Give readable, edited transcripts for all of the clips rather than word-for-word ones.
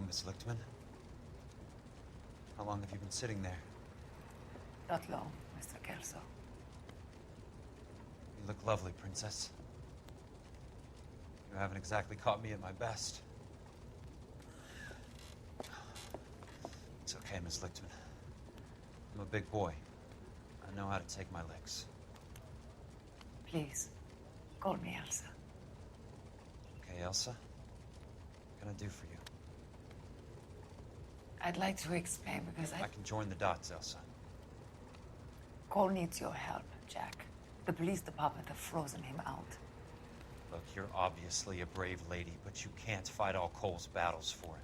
Miss Lichtman. How long have you been sitting there? Not long, Mr. Kelso. You look lovely, Princess. You haven't exactly caught me at my best. It's okay, Miss Lichtman. I'm a big boy. I know how to take my licks. Please, call me Elsa. Okay, Elsa? What can I do for you? I'd like to explain because I can join the dots, Elsa. Cole needs your help, Jack. The police department have frozen him out. Look, you're obviously a brave lady, but you can't fight all Cole's battles for him.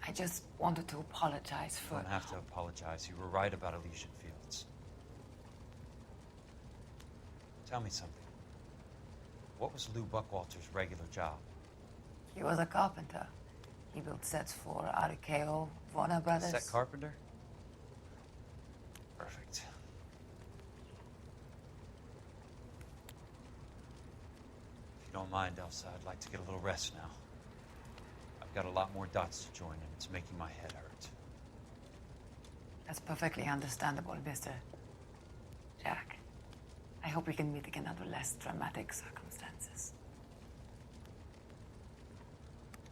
I just wanted to apologize for... You don't have to apologize. You were right about Elysian Fields. Tell me something. What was Lou Buckwalter's regular job? He was a carpenter. He built sets for RKO, Warner Brothers. Set carpenter? Perfect. If you don't mind, Elsa, I'd like to get a little rest now. I've got a lot more dots to join, and it's making my head hurt. That's perfectly understandable, Mr. Jack. I hope we can meet again under less dramatic circumstances.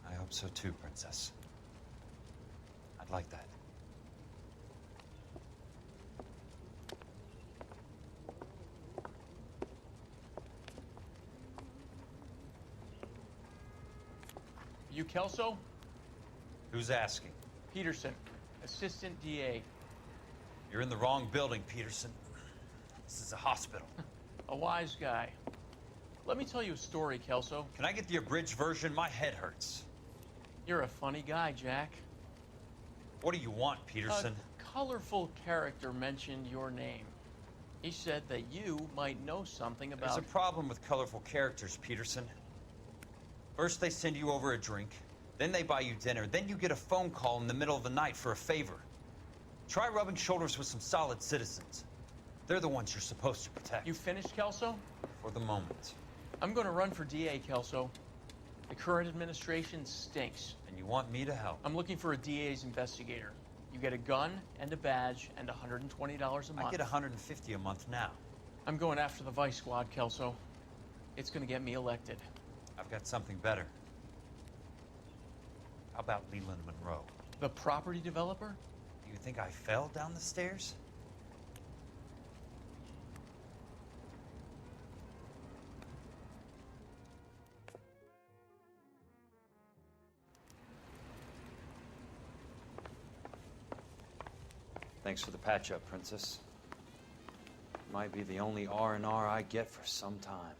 I hope so too, Princess. I'd like that. You Kelso? Who's asking? Peterson, Assistant DA. You're in the wrong building, Peterson. This is a hospital. A wise guy. Let me tell you a story, Kelso. Can I get the abridged version? My head hurts. You're a funny guy, Jack. What do you want, Peterson? A colorful character mentioned your name. He said that you might know something about... There's a problem with colorful characters, Peterson. First they send you over a drink, then they buy you dinner, then you get a phone call in the middle of the night for a favor. Try rubbing shoulders with some solid citizens. They're the ones you're supposed to protect. You finished, Kelso? For the moment. I'm going to run for DA, Kelso. The current administration stinks. And you want me to help? I'm looking for a DA's investigator. You get a gun and a badge and $120 a month. I get $150 a month now. I'm going after the Vice Squad, Kelso. It's going to get me elected. I've got something better. How about Leland Monroe? The property developer? You think I fell down the stairs? Thanks for the patch-up, Princess. Might be the only R&R I get for some time.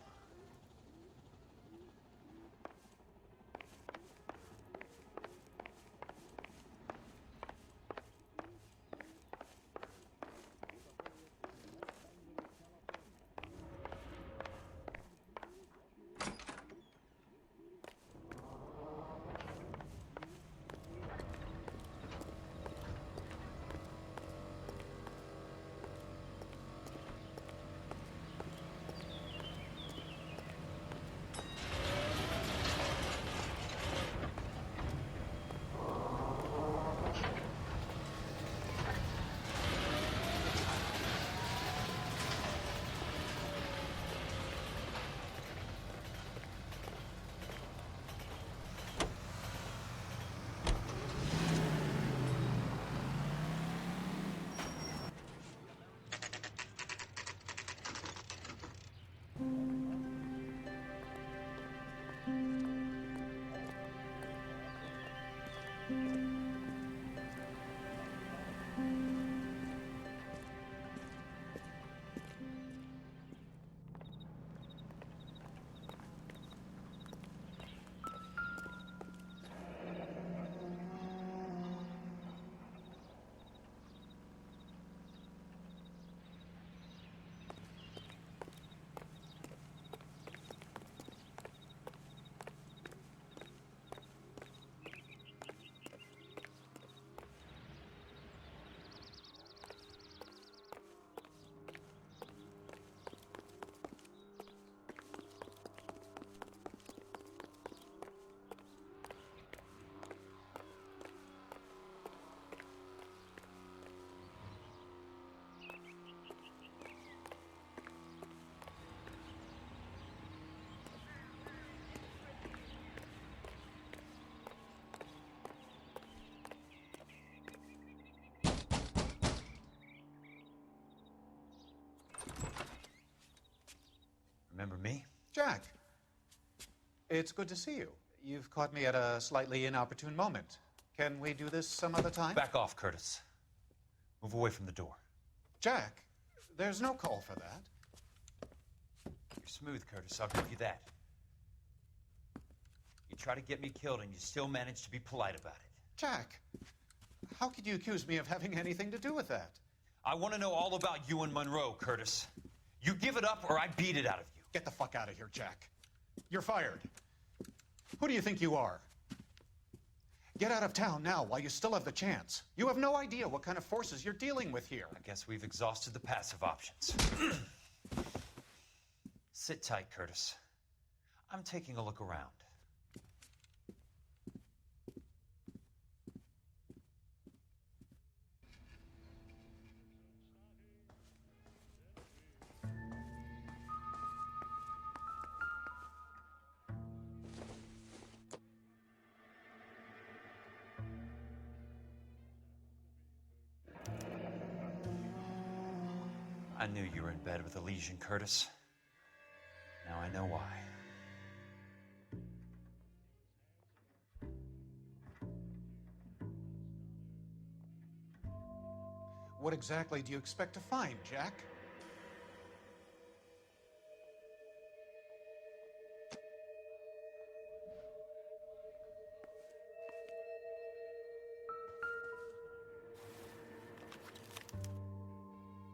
remember me? Jack, it's good to see you. You've caught me at a slightly inopportune moment. Can we do this some other time? Back off, Curtis. Move away from the door. Jack, there's no call for that. You're smooth, Curtis, I'll give you that. You try to get me killed and you still manage to be polite about it. Jack, how could you accuse me of having anything to do with that? I want to know all about you and Monroe, Curtis. You give it up or I beat it out of you. Get the fuck out of here, Jack. You're fired. Who do you think you are? Get out of town now while you still have the chance. You have no idea what kind of forces you're dealing with here. I guess we've exhausted the passive options. Sit tight, Curtis. I'm taking a look around. I knew you were in bed with a lesion, Curtis. Now I know why. What exactly do you expect to find, Jack?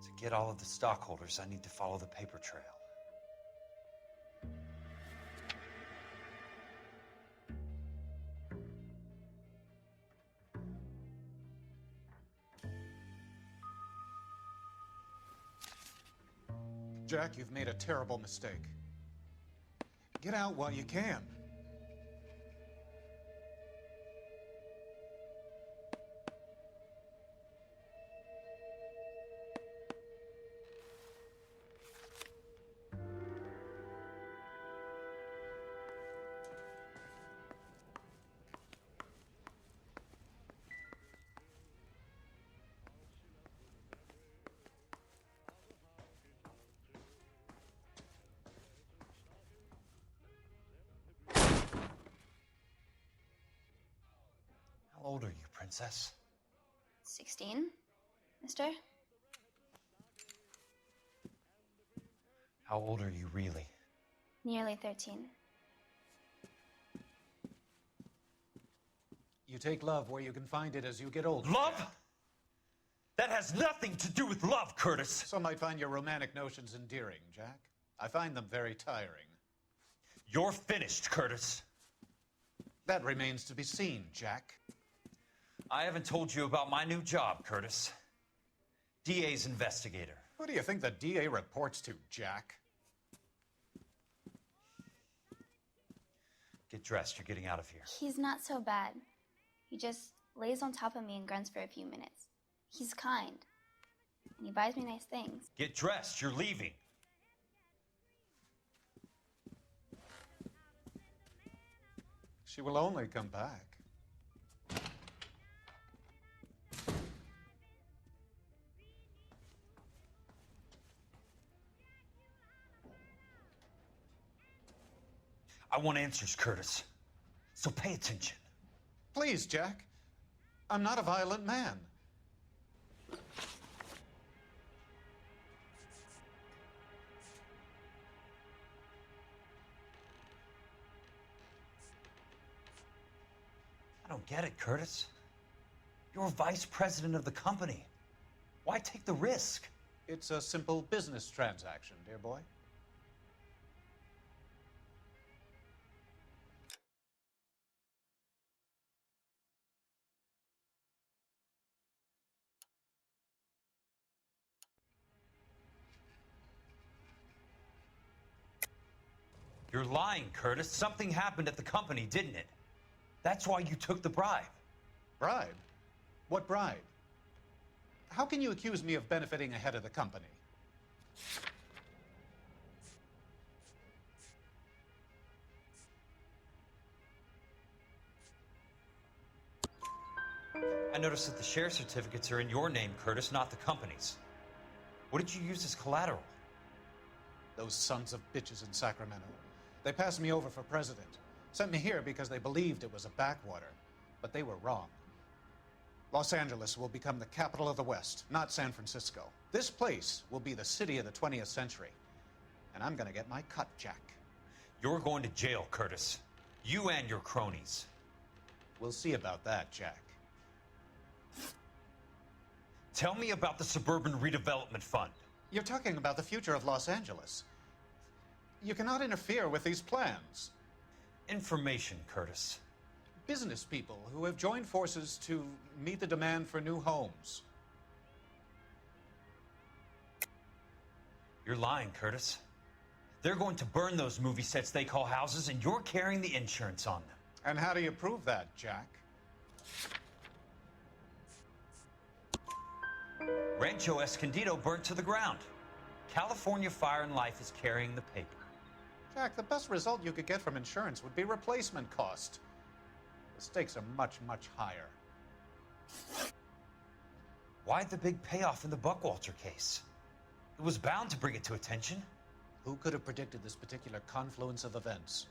To get all of the stockholders, I need to follow the paper trail. Jack, you've made a terrible mistake. Get out while you can. How old are you, Princess? 16, mister? How old are you really? Nearly 13. You take love where you can find it as you get older. Love? Jack. That has nothing to do with love, Curtis. Some might find your romantic notions endearing, Jack. I find them very tiring. You're finished, Curtis. That remains to be seen, Jack. I haven't told you about my new job, Curtis. DA's investigator. Who do you think the DA reports to, Jack? Get dressed, you're getting out of here. He's not so bad. He just lays on top of me and grunts for a few minutes. He's kind. And he buys me nice things. Get dressed, you're leaving. She will only come back. I want answers, Curtis. So pay attention. Please, Jack. I'm not a violent man. I don't get it, Curtis. You're vice president of the company. Why take the risk? It's a simple business transaction, dear boy. You're lying, Curtis. Something happened at the company, didn't it? That's why you took the bribe. Bribe? What bribe? How can you accuse me of benefiting ahead of the company? I noticed that the share certificates are in your name, Curtis, not the company's. What did you use as collateral? those sons of bitches in Sacramento. They passed me over for president. Sent me here because they believed it was a backwater. But they were wrong. Los Angeles will become the capital of the West, not San Francisco. This place will be the city of the 20th century. And I'm gonna get my cut, Jack. You're going to jail, Curtis. You and your cronies. We'll see about that, Jack. Tell me about the Suburban Redevelopment Fund. You're talking about the future of Los Angeles. You cannot interfere with these plans. Information, Curtis. Business people who have joined forces to meet the demand for new homes. You're lying, Curtis. They're going to burn those movie sets they call houses, and you're carrying the insurance on them. And how do you prove that, Jack? Rancho Escondido burnt to the ground. California Fire and Life is carrying the paper. Jack, the best result you could get from insurance would be replacement cost. The stakes are much, much higher. Why the big payoff in the Buckwalter case? It was bound to bring it to attention. Who could have predicted this particular confluence of events?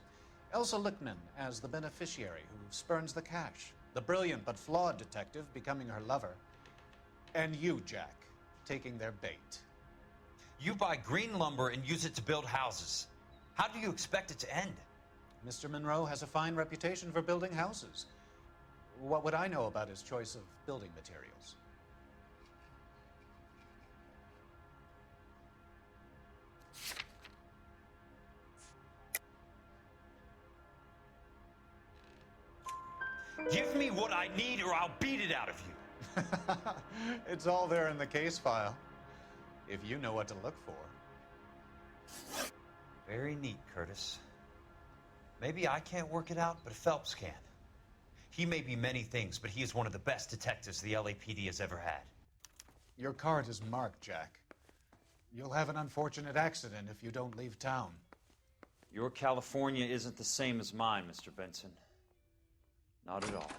Elsa Lichtman as the beneficiary who spurns the cash. The brilliant but flawed detective becoming her lover. And you, Jack, taking their bait. You buy green lumber and use it to build houses. How do you expect it to end? Mr. Monroe has a fine reputation for building houses. What would I know about his choice of building materials? Give me what I need or I'll beat it out of you. It's all there in the case file, if you know what to look for. Very neat, Curtis. Maybe I can't work it out, but Phelps can. He may be many things, but he is one of the best detectives the LAPD has ever had. Your card is marked, Jack. You'll have an unfortunate accident if you don't leave town. Your California isn't the same as mine, Mr. Benson. Not at all.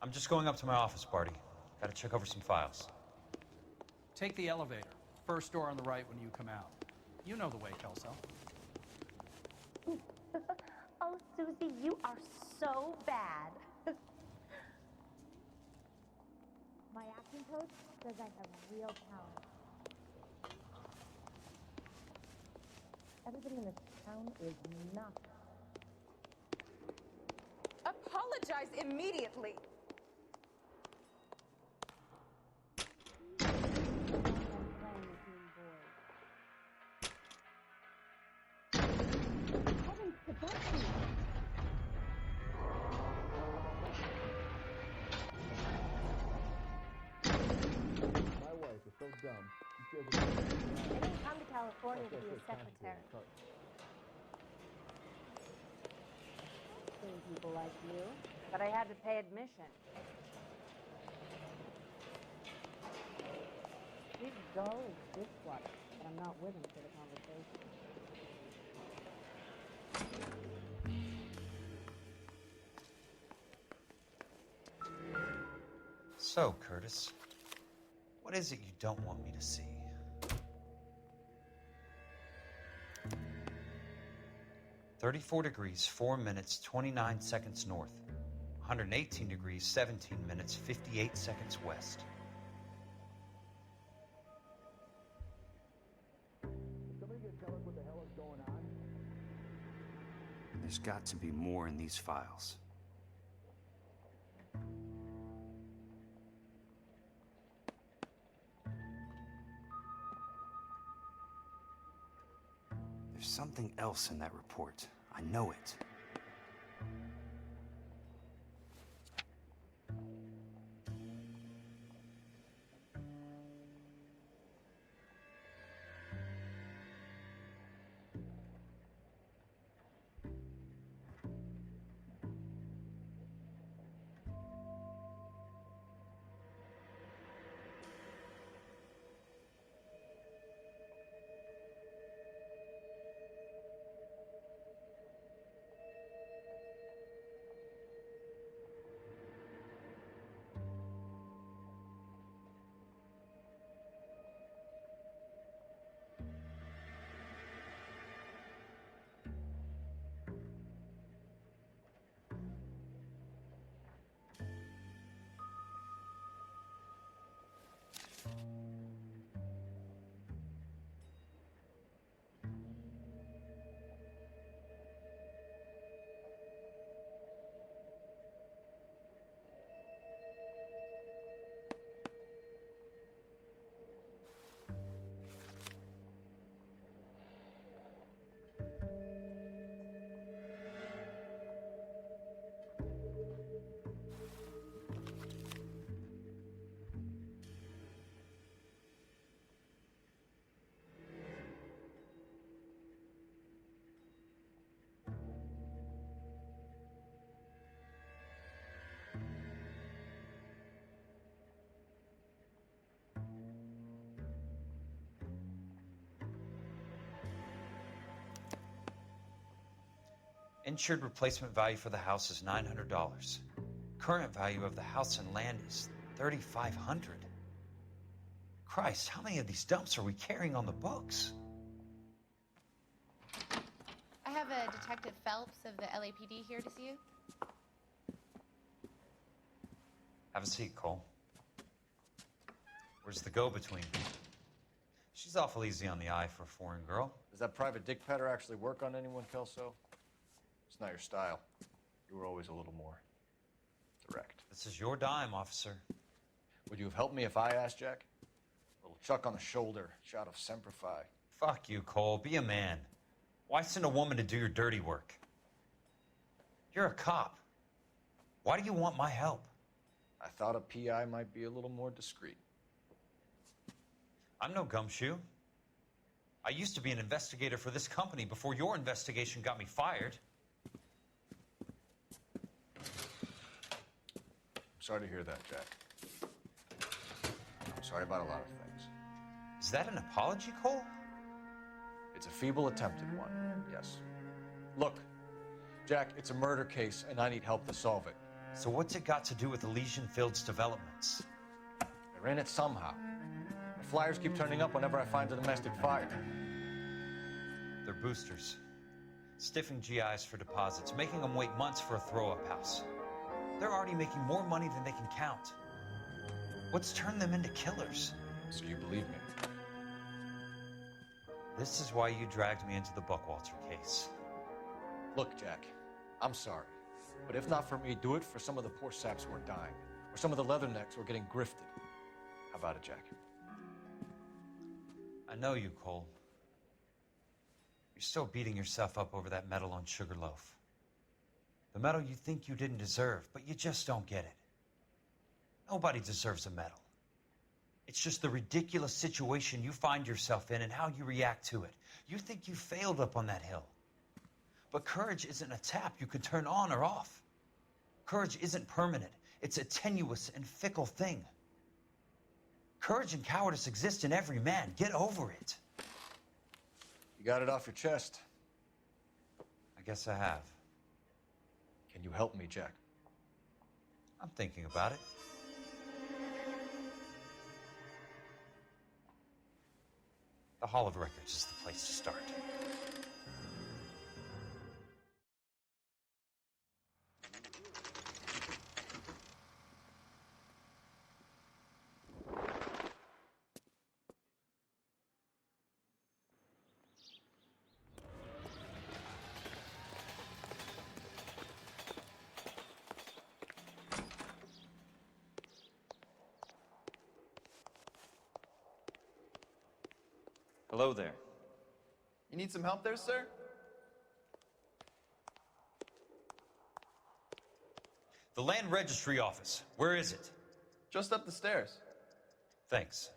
I'm just going up to my office, Barty. Gotta check over some files. Take the elevator. First door on the right when you come out. You know the way, Kelso. Oh, Susie, you are so bad. My acting coach says I have real talent. Everybody in this town is nuts. Apologize immediately. I didn't come to California to be a secretary. Seeing people like you, but I had to pay admission. He's dull as dishwater, but I'm not with him for the conversation. So, Curtis, what is it you don't want me to see? "34 degrees, 4 minutes, 29 seconds north. 118 degrees, 17 minutes, 58 seconds west." Somebody can tell us what the hell is going on? There's got to be more in these files. There's something else in that report. I know it. Insured replacement value for the house is $900. Current value of the house and land is $3,500. Christ, how many of these dumps are we carrying on the books? I have a Detective Phelps of the LAPD here to see you. Have a seat, Cole. Where's the go-between? She's awful easy on the eye for a foreign girl. Does that private dick petter actually work on anyone, Kelso? It's not your style. You were always a little more direct. This is your dime, officer. Would you have helped me if I asked, Jack? A little chuck on the shoulder, shot of Semper Fi. Fuck you, Cole. Be a man. Why send a woman to do your dirty work? You're a cop. Why do you want my help? I thought a PI might be a little more discreet. I'm no gumshoe. I used to be an investigator for this company before your investigation got me fired. Sorry to hear that, Jack. I'm sorry about a lot of things. Is that an apology, Cole? It's a feeble attempt at one, yes. Look, Jack, it's a murder case, and I need help to solve it. So what's it got to do with Elysian Fields developments? They're in it somehow. The flyers keep turning up whenever I find a domestic fire. They're boosters. Stiffing GIs for deposits, making them wait months for a throw-up house. They're already making more money than they can count. What's turned them into killers? So you believe me? This is why you dragged me into the Buckwalter case. Look, Jack, I'm sorry. But if not for me, do it for some of the poor saps who are dying. Or some of the leathernecks who are getting grifted. How about it, Jack? I know you, Cole. You're still beating yourself up over that medal on Sugarloaf. The medal you think you didn't deserve, but you just don't get it. Nobody deserves a medal. It's just the ridiculous situation you find yourself in and how you react to it. You think you failed up on that hill. But courage isn't a tap you can turn on or off. Courage isn't permanent. It's a tenuous and fickle thing. Courage and cowardice exist in every man. Get over it. You got it off your chest. I guess I have. Can you help me, Jack? I'm thinking about it. The Hall of Records is the place to start. Hello there. You need some help there, sir? The Land Registry Office. Where is it? Just up the stairs. Thanks.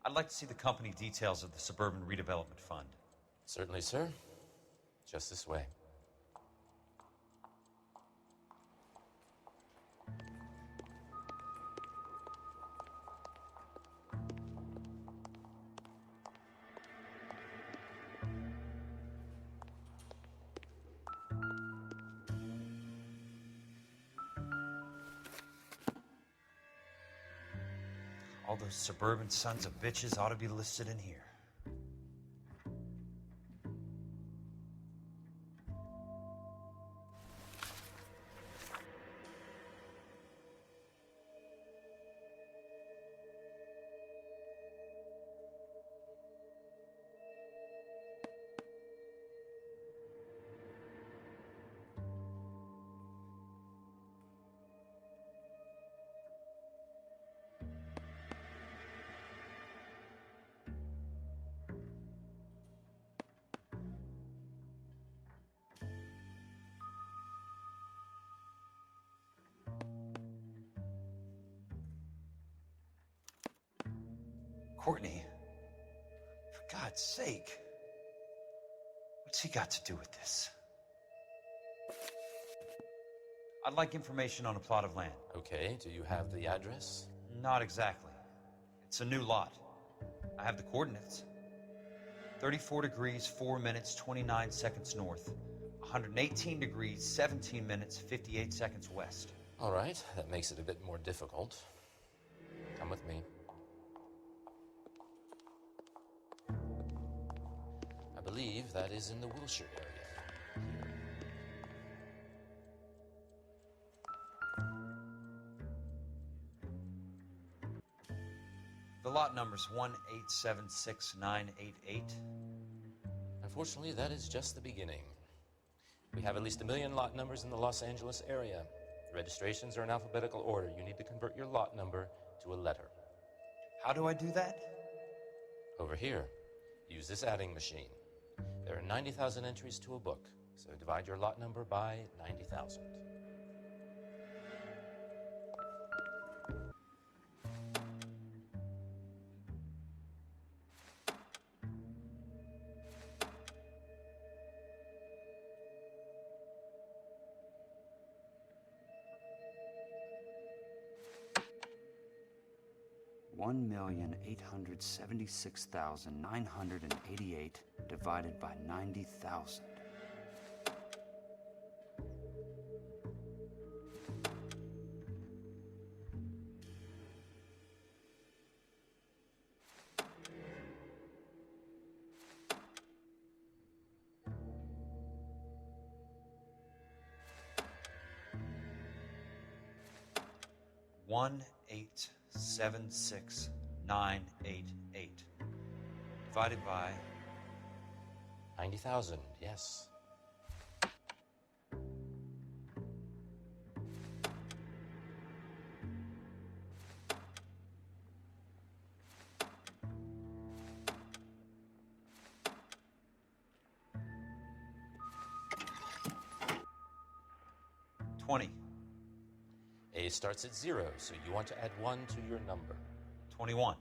I'd like to see the company details of the Suburban Redevelopment Fund. Certainly, sir. Just this way. All those suburban sons of bitches ought to be listed in here. Courtney, for God's sake, what's he got to do with this? I'd like information on a plot of land. Okay, do you have the address? Not exactly. It's a new lot. I have the coordinates. 34 degrees, 4 minutes, 29 seconds north. 118 degrees, 17 minutes, 58 seconds west. All right, that makes it a bit more difficult. Come with me. I believe that is in the Wilshire area. The lot number's 1876988. Unfortunately, that is just the beginning. We have at least 1 million lot numbers in the Los Angeles area. The registrations are in alphabetical order. You need to convert your lot number to a letter. How do I do that? Over here, use this adding machine. There are 90,000 entries to a book, so divide your lot number by 90,000. $1,876,988 divided by 90,000. One 876,988 divided by 90,000, yes. A starts at 0, so you want to add 1 to your number. 21.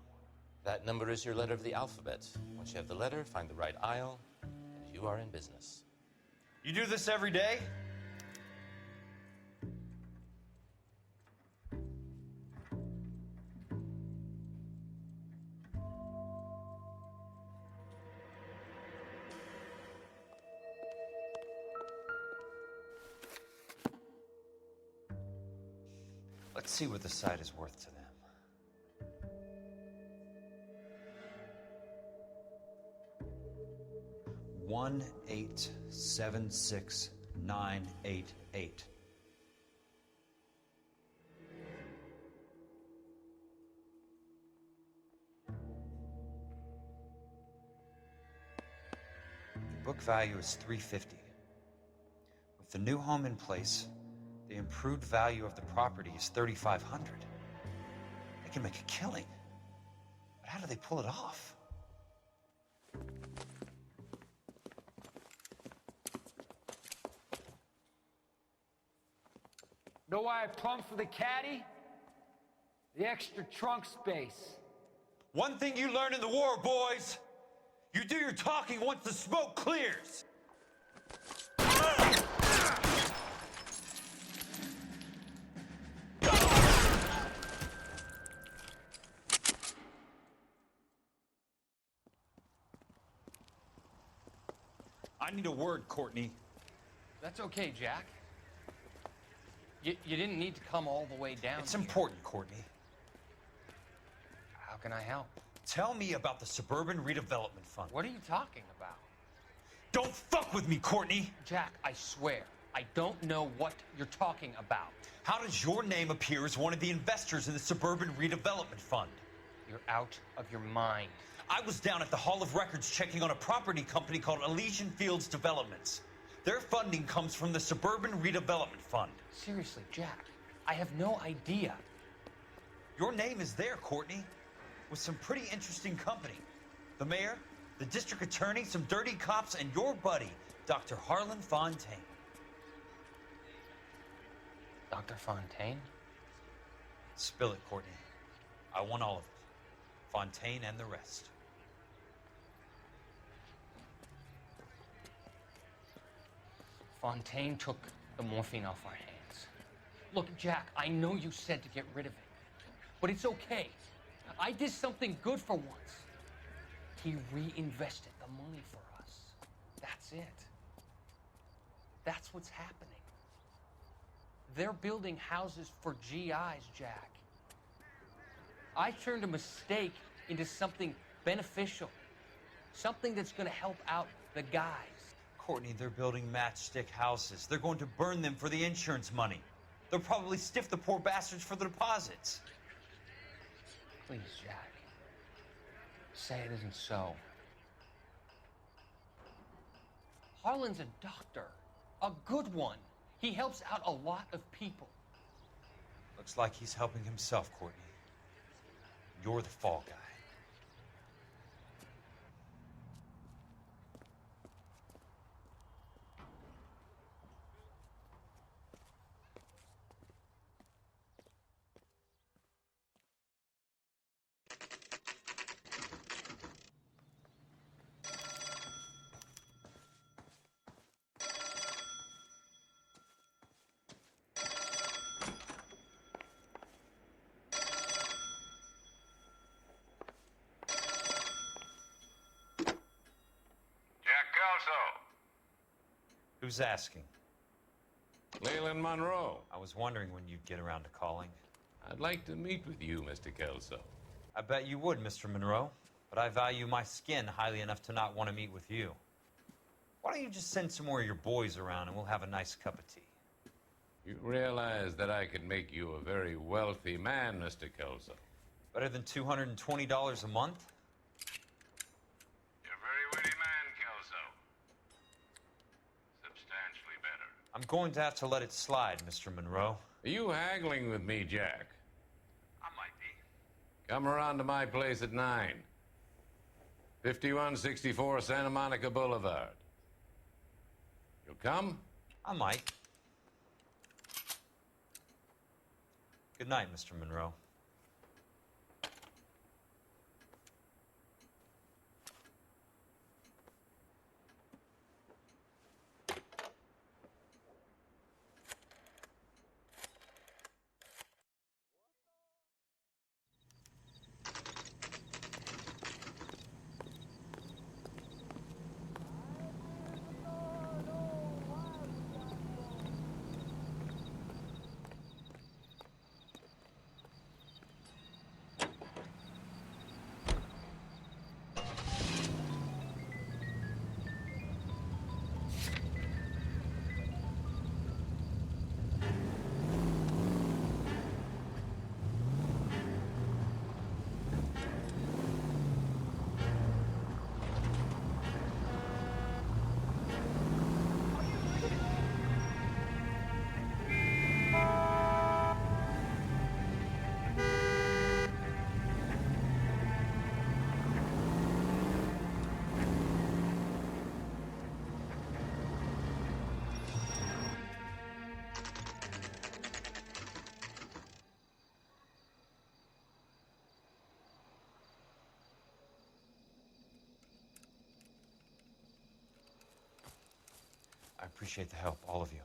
That number is your letter of the alphabet. Once you have the letter, find the right aisle, and you are in business. You do this every day? Let's see what the site is worth to them. 1876988. The book value is $350. With the new home in place, the improved value of the property is $3,500. They can make a killing. But how do they pull it off? Know why I plumbed for the caddy? The extra trunk space. One thing you learn in the war, boys. You do your talking once the smoke clears. I need a word, Courtney. That's okay, Jack. You didn't need to come all the way down. It's important, Courtney. How can I help? Tell me about the Suburban Redevelopment Fund. What are you talking about? Don't fuck with me, Courtney! Jack, I swear, I don't know what you're talking about. How does your name appear as one of the investors in the Suburban Redevelopment Fund? You're out of your mind. I was down at the Hall of Records checking on a property company called Elysian Fields Developments. Their funding comes from the Suburban Redevelopment Fund. Seriously, Jack, I have no idea. Your name is there, Courtney, with some pretty interesting company. The mayor, the district attorney, some dirty cops, and your buddy, Dr. Harlan Fontaine. Dr. Fontaine? Spill it, Courtney. I want all of it. Fontaine and the rest. Fontaine took the morphine off our hands. Look, Jack, I know you said to get rid of it, but it's okay. I did something good for once. He reinvested the money for us. That's it. That's what's happening. They're building houses for GIs, Jack. I turned a mistake into something beneficial, something that's going to help out the guys. Courtney, they're building matchstick houses. They're going to burn them for the insurance money. They'll probably stiff the poor bastards for the deposits. Please, Jack. Say it isn't so. Harlan's a doctor. A good one. He helps out a lot of people. Looks like he's helping himself, Courtney. You're the fall guy. Who's asking? Leland Monroe. I was wondering when you'd get around to calling. I'd like to meet with you, Mr. Kelso. I bet you would, Mr. Monroe. But I value my skin highly enough to not want to meet with you. Why don't you just send some more of your boys around and we'll have a nice cup of tea? You realize that I could make you a very wealthy man, Mr. Kelso. Better than $220 a month? You're a very witty man, Kelso. Substantially better. I'm going to have to let it slide, Mr. Monroe. Are you haggling with me, Jack? I might be. Come around to my place at 9. 5164 Santa Monica Boulevard. You'll come? I might. Good night, Mr. Monroe. Appreciate the help, all of you.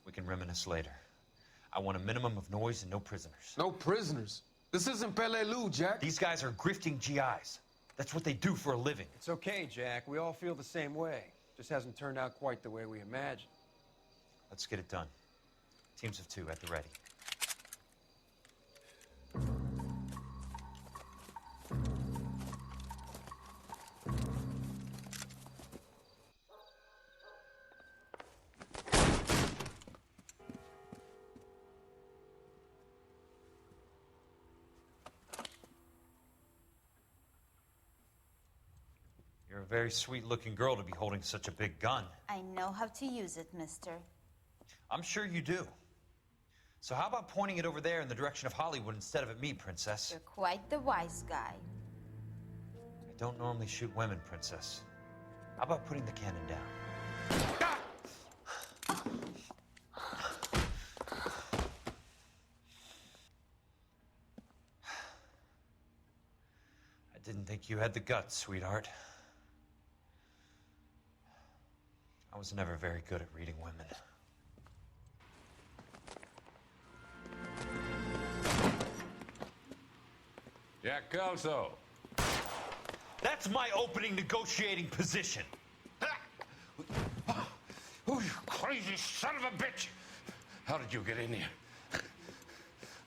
We can reminisce later. I want a minimum of noise and no prisoners. No prisoners? This isn't Peleliu, Jack. These guys are grifting GIs. That's what they do for a living. It's okay, Jack. We all feel the same way. Just hasn't turned out quite the way we imagined. Let's get it done. Teams of 2 at the ready. You're a very sweet-looking girl to be holding such a big gun. I know how to use it, mister. I'm sure you do. So how about pointing it over there in the direction of Hollywood instead of at me, Princess? You're quite the wise guy. I don't normally shoot women, Princess. How about putting the cannon down? I didn't think you had the guts, sweetheart. I was never very good at reading women. Jck Kelso. That's my opening negotiating position. Oh, you crazy son of a bitch! How did you get in here?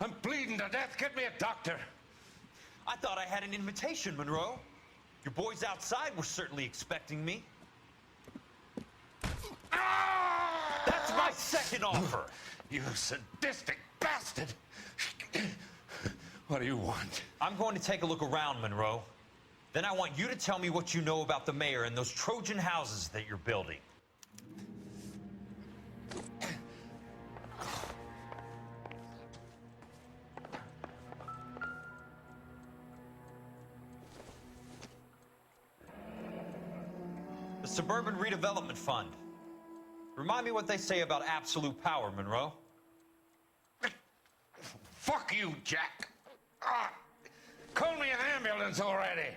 I'm bleeding to death. Get me a doctor. I thought I had an invitation, Monroe. Your boys outside were certainly expecting me. That's my second offer. You sadistic bastard! What do you want? I'm going to take a look around, Monroe. Then I want you to tell me what you know about the mayor and those Trojan houses that you're building. The Suburban Redevelopment Fund. Remind me what they say about absolute power, Monroe. Fuck you, Jack. Call me an ambulance already.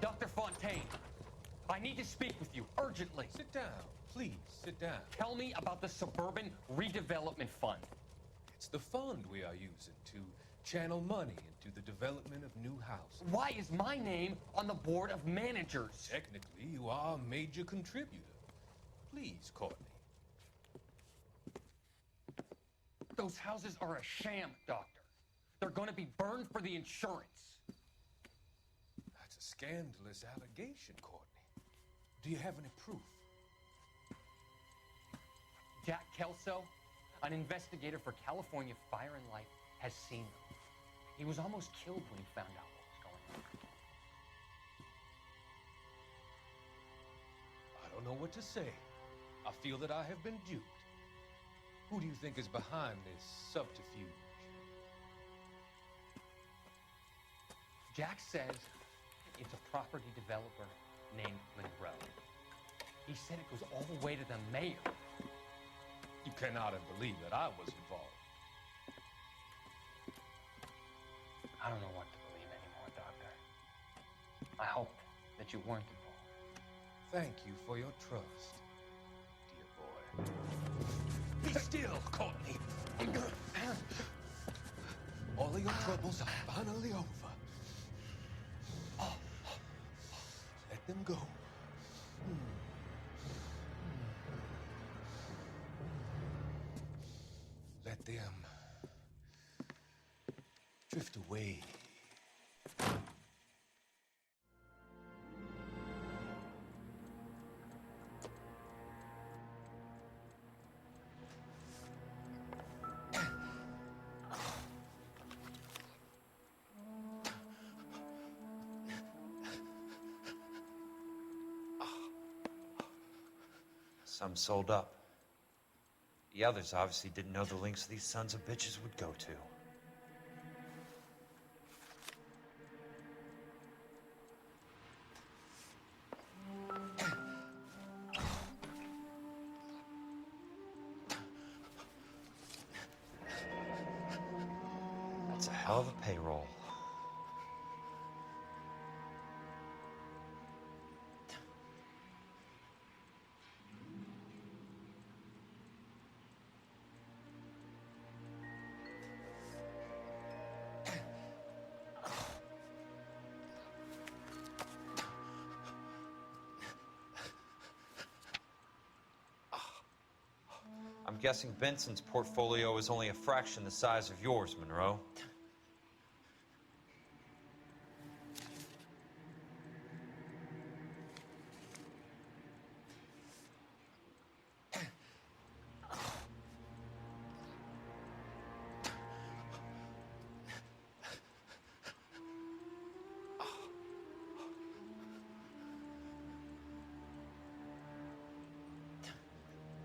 Dr. Fontaine, I need to speak with you urgently. Sit down. Please, sit down. Tell me about the Suburban Redevelopment Fund. It's the fund we are using to channel money into the development of new houses. Why is my name on the board of managers? Technically, you are a major contributor. Please, Courtney. Those houses are a sham, Doctor. They're going to be burned for the insurance. That's a scandalous allegation, Courtney. Do you have any proof? Jck Kelso, an investigator for California Fire and Life, has seen them. He was almost killed when he found out what was going on. I don't know what to say. I feel that I have been duped. Who do you think is behind this subterfuge? Jack says it's a property developer named Monroe. He said it goes all the way to the mayor. You cannot have believed that I was involved. I don't know what to believe anymore, Doctor. I hoped that you weren't involved. Thank you for your trust, dear boy. Be still, Courtney. All of your troubles are finally over. Let them go. Let them drift away. Some sold up. The others obviously didn't know the lengths these sons of bitches would go to. That's a hell of a payroll. guessing Benson's portfolio is only a fraction the size of yours, Monroe.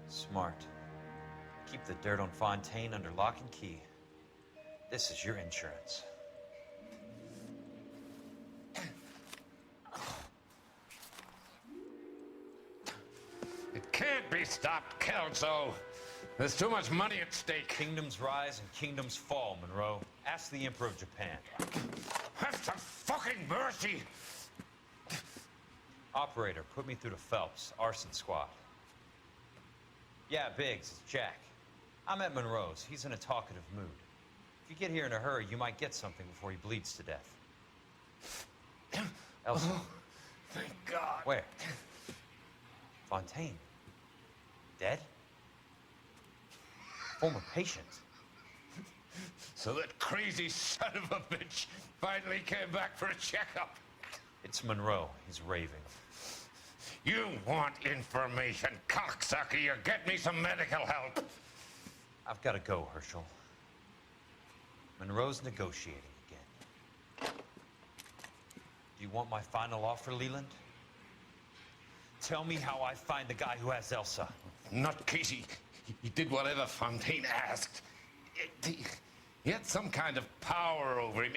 Smart. Keep the dirt on Fontaine under lock and key. This is your insurance. It can't be stopped, Kelso. There's too much money at stake. Kingdoms rise and kingdoms fall, Monroe. Ask the Emperor of Japan. Have some fucking mercy! Operator, put me through to Phelps, Arson squad. Yeah, Biggs, it's Jack. I'm at Monroe's. He's in a talkative mood. If you get here in a hurry, you might get something before he bleeds to death. Elsa. Oh, thank God. Where? Fontaine. Dead? Former patient. So that crazy son of a bitch finally came back for a checkup. It's Monroe. He's raving. You want information, cocksucker. You get me some medical help. I've got to go, Herschel. Monroe's negotiating again. Do you want my final offer, Leland? Tell me how I find the guy who has Elsa. Not Casey. He did whatever Fontaine asked. He had some kind of power over him.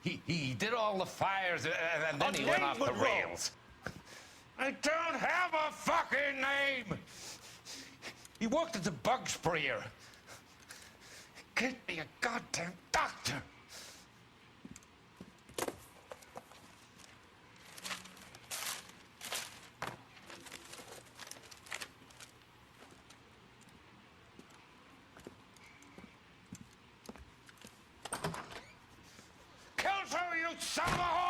He did all the fires and then he went off the rails. I don't have a fucking name! He worked as a bug sprayer. Get me a goddamn doctor! Kelso, you son of a